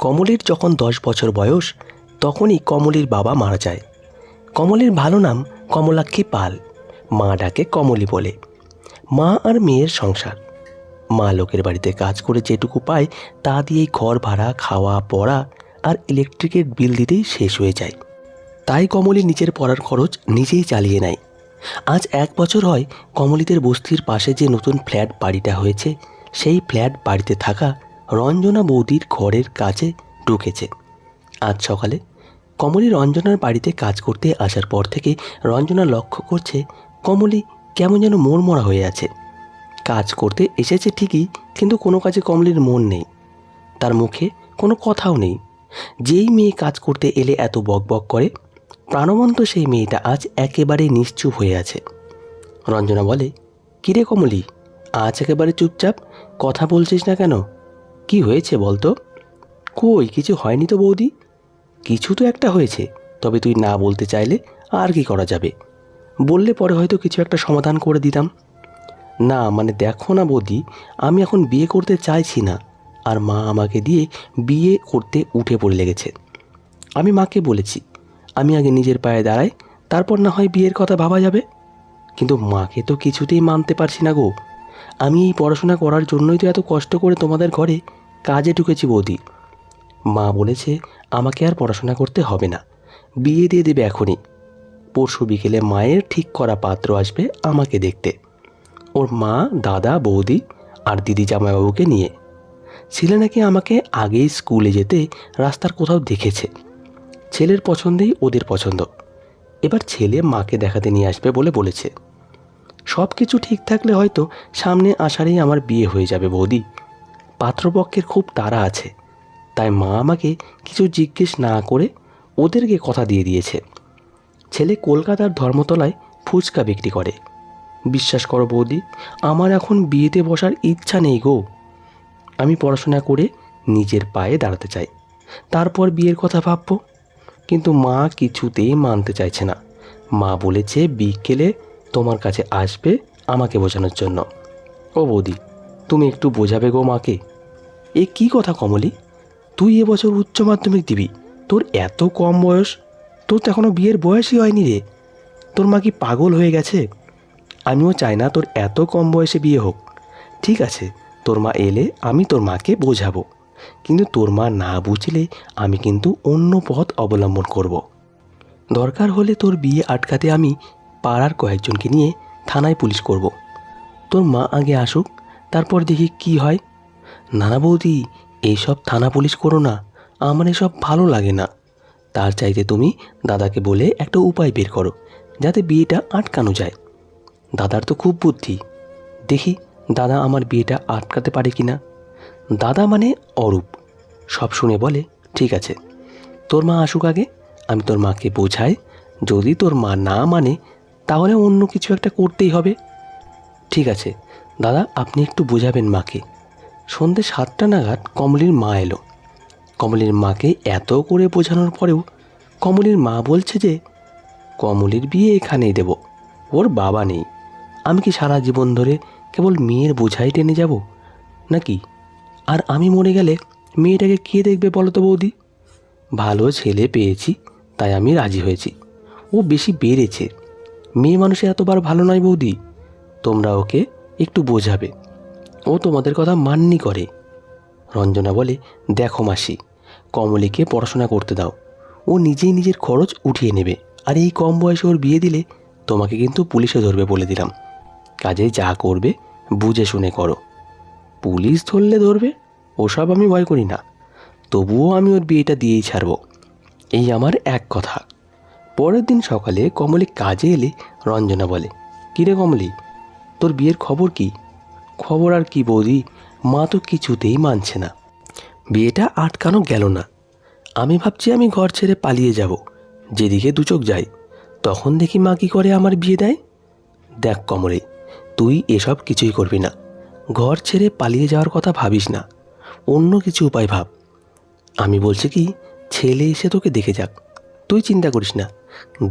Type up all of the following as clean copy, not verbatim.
কমলের যখন 10 বছর বয়স তখনই কমলের বাবা মারা যায়। কমলের ভালো নাম কমলাক্ষী পাল, মা ডাকে কমলি বলে। মা আর মেয়ের সংসার। মা লোকের বাড়িতে কাজ করে যেটুকু পায় তা দিয়েই ঘর ভাড়া, খাওয়া পড়া আর ইলেকট্রিকের বিল দিতেই শেষ হয়ে যায়। তাই কমলি নিজের পড়ার খরচ নিজেই চালিয়ে নেয়। আজ 1 বছর হয় কমলিদের বস্তির পাশে যে নতুন ফ্ল্যাট বাড়িটা হয়েছে সেই ফ্ল্যাট বাড়িতে থাকা রঞ্জনা বৌদির ঘরের কাছে ঢুকেছে। আজ সকালে কমলি রঞ্জনার বাড়িতে কাজ করতে আসার পর থেকে রঞ্জনা লক্ষ্য করছে কমলি কেমন যেন মনমরা হয়ে আছে। কাজ করতে এসেছে ঠিকই, কিন্তু কোনো কাজে কমলির মন নেই, তার মুখে কোনো কথাও নেই। যেই মেয়ে কাজ করতে এলে এত বকবক করে, প্রাণবন্ত সেই মেয়েটা আজ একেবারে নিশ্চুপ হয়ে আছে। রঞ্জনা বলে, কিরে কমলি, আজ একেবারে চুপচাপ, কথা বলছিস না কেন? কি হয়েছে বলতো? কই কিছু হয়নি তো বৌদি। কিছু তো একটা হয়েছে, তবে তুই না বলতে চাইলে আর কি করা যাবে? বললে পরে হয়তো কিছু একটা সমাধান করে দিতাম। না মানে দেখো না বৌদি, আমি এখন বিয়ে করতে চাইছি না, আর মা আমাকে দিয়ে বিয়ে করতে উঠে পড়ে লেগেছে। আমি মাকে বলেছি আমি আগে নিজের পায়ে দাঁড়াই, তারপর না হয় বিয়ের কথা ভাবা যাবে। কিন্তু মাকে তো কিছুতেই মানতে পারছি না গো। আমি এই পড়াশোনা করার জন্যই তো এত কষ্ট করে তোমাদের ঘরে কাজে ঢুকেছি বৌদি। মা বলেছে আমাকে আর পড়াশোনা করতে হবে না, বিয়ে দিয়ে দেবে এখনই। পরশু বিকেলে মায়ের ঠিক করা পাত্র আসবে আমাকে দেখতে, ওর মা, দাদা, বৌদি আর দিদি জামাইবাবুকে নিয়ে। ছেলে নাকি আমাকে আগেই স্কুলে যেতে রাস্তার কোথাও দেখেছে। ছেলের পছন্দেই ওদের পছন্দ। এবার ছেলে মাকে দেখাতে নিয়ে আসবে বলে বলেছে। সব কিছু ঠিক থাকলে হয়তো সামনে আষাঢ়েই আমার বিয়ে হয়ে যাবে বৌদি। পাত্রপক্ষের খুব তাড়া আছে, তাই মা আমাকে কিছু জিজ্ঞেস না করে ওদেরকে কথা দিয়ে দিয়েছে। ছেলে কলকাতার ধর্মতলায় ফুচকা বিক্রি করে। বিশ্বাস করো বৌদি, আমার এখন বিয়েতে বসার ইচ্ছা নেই গো। আমি পড়াশোনা করে নিজের পায়ে দাঁড়াতে চাই, তারপর বিয়ের কথা ভাববো। কিন্তু মা কিছুতেই মানতে চাইছে না। মা বলেছে বিকেলে তোমার কাছে আসবে আমাকে বোঝানোর জন্য। ও বৌদি, তুমি একটু বোঝাবে গো মাকে। এ কি কথা কমলি, তুই এবছর উচ্চ মাধ্যমিক দিবি? তোর এত কম বয়স, তোর তো এখনও বিয়ের বয়সই হয়নি রে। তোর মা কি পাগল হয়ে গেছে? আমিও চাই না তোর এত কম বয়সে বিয়ে হোক। ঠিক আছে, তোর মা এলে আমি তোর মাকে বোঝাবো, কিন্তু তোর মা না বুঝলে আমি কিন্তু অন্য পথ অবলম্বন করব। দরকার হলে তোর বিয়ে আটকাতে আমি পাড়ার কয়েকজনকে নিয়ে থানায় পুলিশ করব। তোর মা আগে আসুক, তারপর দেখি কি হয়। নানা বৌদি, এইসব থানা পুলিশ করো না, আমার এসব ভালো লাগে না। তার চাইতে তুমি দাদাকে বলে একটা উপায় বের করো যাতে বিয়েটা আটকানো যায়। দাদার তো খুব বুদ্ধি, দেখি দাদা আমার বিয়েটা আটকাতে পারে কি না। দাদা মানে অরূপ, সব শুনে বলে, ঠিক আছে, তোর মা আসুক আগে, আমি তোর মাকে বোঝাই। যদি তোর মা না মানে তাহলে অন্য কিছু একটা করতেই হবে। ঠিক আছে দাদা, আপনি একটু বোঝাবেন মাকে। সন্ধ্যে 7টা নাগাদ কমলির মা এলো। কমলির মাকে এত করে বোঝানোর পরেও কমলির মা বলছে যে কমলির বিয়ে এখানেই দেব, ওর বাবা নেই। আমি কি সারা জীবন ধরে কেবল মেয়ের বোঝাই টেনে যাব নাকি? আর আমি মরে গেলে মেয়েটাকে কে দেখবে বলো তো বৌদি? ভালো ছেলে পেয়েছি তাই আমি রাজি হয়েছি। ও বেশি বেড়েছে, মেয়ে মানুষে এতবার ভালো নয় বৌদি। তোমরা ওকে একটু বোঝাবে, ও তোমাদের কথা মাননি করে। রঞ্জনা বলে, দেখো মাসি, কমলিকে পড়াশোনা করতে দাও, ও নিজেই নিজের খরচ উঠিয়ে নেবে। আর এই কম বয়সে ওর বিয়ে দিলে তোমাকে কিন্তু পুলিশে ধরবে বলে দিলাম। কাজে যা করবে বুঝে শুনে করো। পুলিশ ধরলে ধরবে, ওসব আমি ভয় করি না, তবুও আমি ওর বিয়েটা দিয়েই ছাড়ব। এই আমার এক কথা। পরের দিন সকালে কমলি কাজে এলে রঞ্জনা বলে, কিরে কমলি, তোর বিয়ের খবর কি? খবর আর কি বৌদি, মা তো কিছুতেই মানছে না। বিয়েটা আটকানো গেল না। আমি ভাবছি আমি ঘর ছেড়ে পালিয়ে যাব, যেদিকে দু চোখ যাই। তখন দেখি মা কী করে, আমার বিয়ে দেয়। দেখ কমলি, তুই এসব কিছুই করবি না। ঘর ছেড়ে পালিয়ে যাওয়ার কথা ভাবিস না, অন্য কিছু উপায় ভাব। আমি বলছি কি, ছেলে এসে তোকে দেখে যাক, তুই চিন্তা করিস না।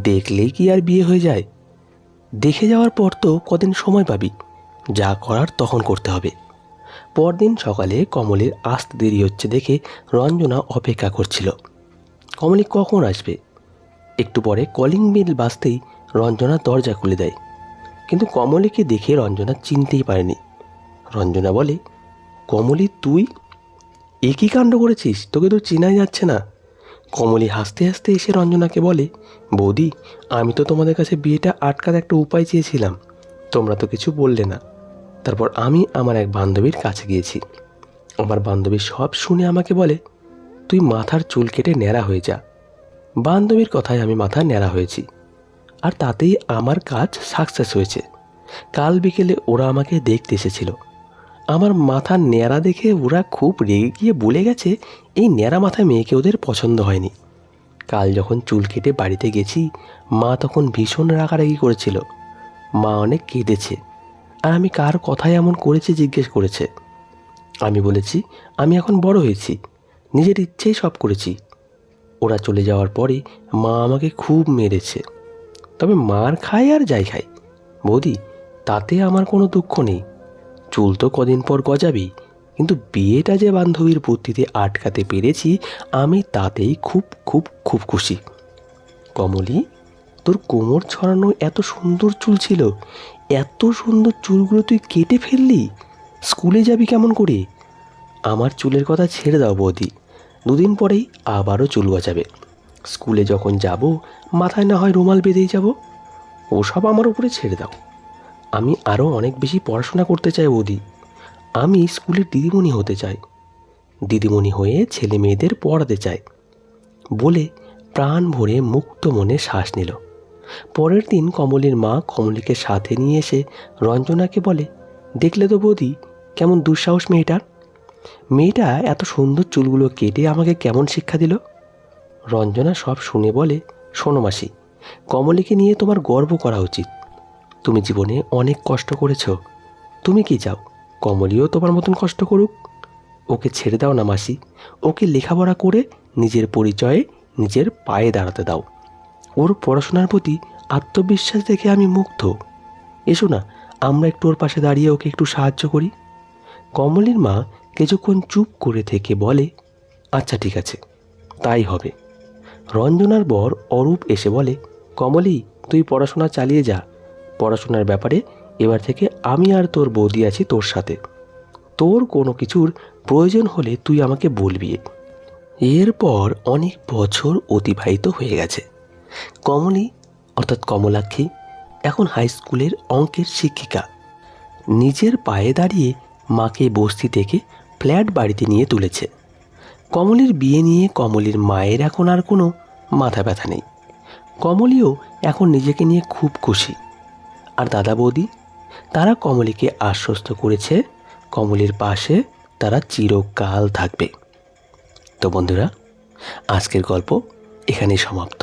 দেখলেই কি আর বিয়ে হয়ে যায়? দেখে যাওয়ার পর তো কদিন সময় পাবি, যা করার তখন করতে হবে। পরদিন সকালে কমলের আসতে দেরি হচ্ছে দেখে রঞ্জনা অপেক্ষা করছিল কমলি কখন আসবে। একটু পরে কলিং বেল বাজতেই রঞ্জনা দরজা খুলে দেয়, কিন্তু কমলিকে দেখে রঞ্জনা চিনতেই পারেনি। রঞ্জনা বলে, কমলি তুই? এ কী কাণ্ড করেছিস, তোকে তো চেনাই যাচ্ছে না। কমলি হাসতে হাসতে এসে রঞ্জনাকে বলে, বৌদি, আমি তো তোমাদের কাছে বিয়েটা আটকার একটা উপায় চেয়েছিলাম, তোমরা তো কিছু বললে না। তারপর আমি আমার এক বান্ধবীর কাছে গিয়েছি। আমার বান্ধবী সব শুনে আমাকে বলে, তুই মাথার চুল কেটে ন্যাড়া হয়ে যা। বান্ধবীর কথায় আমি মাথা ন্যাড়া হয়েছি, আর তাতেই আমার কাজ সাকসেস হয়েছে। কাল বিকেলে ওরা আমাকে দেখতে এসেছিল। আমার মাথা ন্যাড়া দেখে ওরা খুব রেগে গিয়ে বলে গেছে এই ন্যাড়া মাথায় মেয়েকে ওদের পছন্দ হয়নি। কাল যখন চুল কেটে বাড়িতে গেছি, মা তখন ভীষণ রাগারাগি করেছিল। মা অনেক কেঁদেছে, আর আমি কার কথায় এমন করেছি জিজ্ঞেস করেছে। আমি বলেছি আমি এখন বড় হয়েছি, নিজের ইচ্ছেই সব করেছি। ওরা চলে যাওয়ার পরে মা আমাকে খুব মেরেছে। তবে মার খাই আর যাই খাই বৌদি, তাতে আমার কোনো দুঃখ নেই। চুল তো কদিন পর গজাবেই, কিন্তু বিয়েটা যে বান্ধবীর বুদ্ধিতে আটকাতে পেরেছি, আমি তাতেই খুব খুব খুব খুশি। কমলি, তোর কোমর ছড়ানো এত সুন্দর চুল ছিল, এত সুন্দর চুলগুলো তুই কেটে ফেললি? স্কুলে যাবি কেমন করে? আমার চুলের কথা ছেড়ে দাও বৌদি, দুদিন পরেই আবারও চুল গজাবে। স্কুলে যখন যাব মাথায় না হয় রুমাল বেঁধেই যাব। ওসব আমার উপরে ছেড়ে দাও। আমি আরও অনেক বেশি পড়াশোনা করতে চাই বৌদি। আমি স্কুলের দিদিমণি হতে চাই, দিদিমণি হয়ে ছেলে মেয়েদের পড়াতে চাই বলে প্রাণ ভরে মুক্ত মনে শ্বাস নিল। পরের দিন কমলির মা কমলিকে সাথে নিয়ে এসে রঞ্জনাকে বলে, দেখলে তো বৌদি কেমন দুঃসাহস মেয়েটার। মেয়েটা এত সুন্দর চুলগুলো কেটে আমাকে কেমন শিক্ষা দিল। রঞ্জনা সব শুনে বলে, শোনো মাসি, কমলিকে নিয়ে তোমার গর্ব করা উচিত। তুমি জীবনে অনেক কষ্ট করেছ, তুমি কি চাও কমলিও তোমার মতন কষ্ট করুক? ওকে ছেড়ে দাও না মাসি, ওকে লেখাপড়া করে নিজের পরিচয়ে নিজের পায়ে দাঁড়াতে দাও। ওর পড়াশোনার প্রতি আত্মবিশ্বাস দেখে আমি মুগ্ধ। এসো না, আমরা একটু ওর পাশে দাঁড়িয়ে ওকে একটু সাহায্য করি। কমলির মা কিছুক্ষণ চুপ করে থেকে বলে, আচ্ছা ঠিক আছে, তাই হবে। রঞ্জনার বর অরূপ এসে বলে, কমলি, তুই পড়াশোনা চালিয়ে যা। পড়াশোনার ব্যাপারে এবার থেকে আমি আর তোর বৌদি আছি তোর সাথে। তোর কোনো কিছুর প্রয়োজন হলে তুই আমাকে বলবি। এরপর অনেক বছর অতিবাহিত হয়ে গেছে। কমলি অর্থাৎ কমলাক্ষী এখন হাই স্কুলের অঙ্কের শিক্ষিকা। নিজের পায়ে দাঁড়িয়ে মাকে বস্তি থেকে ফ্ল্যাট বাড়িতে নিয়ে তুলেছে। কমলির বিয়ে নিয়ে কমলির মায়ের এখন আর কোনো মাথা ব্যথা নেই। কমলিও এখন নিজেকে নিয়ে খুব খুশি। আর দাদা বৌদি, তারা কমলিকে আশ্বস্ত করেছে কমলির পাশে তারা চিরকাল থাকবে। তো বন্ধুরা, আজকের গল্প এখানেই সমাপ্ত।